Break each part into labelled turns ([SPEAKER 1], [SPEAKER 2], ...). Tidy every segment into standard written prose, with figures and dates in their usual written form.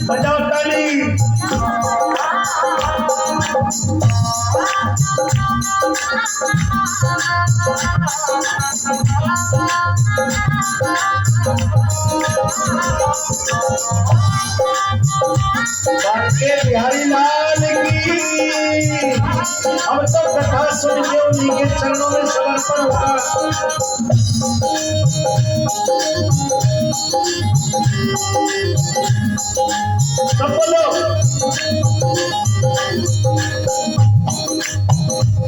[SPEAKER 1] बजाओ ताली। बाके बिहारी लाल की। अब तो कथा सुन के उन्हीं के चरणों में समर्पण होगा। सब बोलो,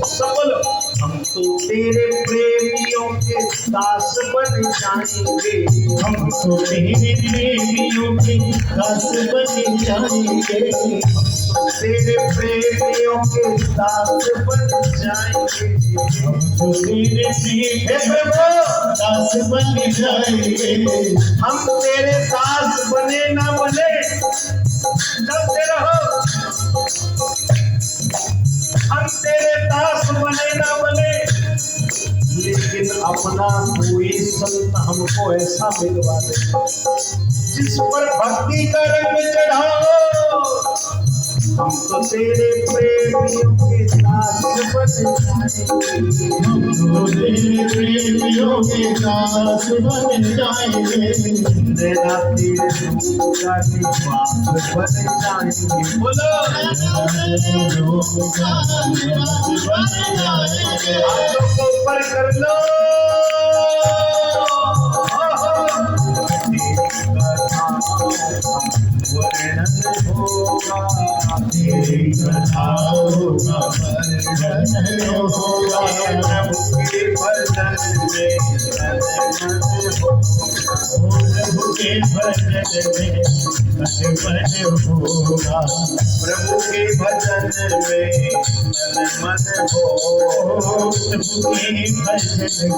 [SPEAKER 1] सब बोलो। हम तो तेरे प्रेमियों के दास बन जाएंगे।
[SPEAKER 2] हम तो तेरे प्रेमियों के दास बन जाएंगे।
[SPEAKER 1] तेरे प्रेमियों के दास बन जाएंगे।
[SPEAKER 2] हम तो तेरे प्रेमियों दास बन जाएंगे।
[SPEAKER 1] हम तेरे दास बने ना बने चलते रहो। हम तेरे दास बने ना बने, लेकिन अपना कोई संत हमको ऐसा मिलवा दे जिस पर भक्ति का रंग चढ़ाओ। हम तो तेरे प्रेमियों के दास बन जाएंगे।
[SPEAKER 2] हम तो तेरे प्रेमियों के दास बन जाएंगे।
[SPEAKER 1] नैना तेरे रूप का निवास बन जाएंगे। बोलो, हाथों को ऊपर कर लो। वर्णन होगा
[SPEAKER 2] तेरी कथाओं का वर्णन होगा।
[SPEAKER 1] प्रभु के भजन में तन मन हो।
[SPEAKER 2] प्रभु के भजन में तन मन होगा।
[SPEAKER 1] प्रभु के भजन में तन मन हो।
[SPEAKER 2] प्रभु के भजन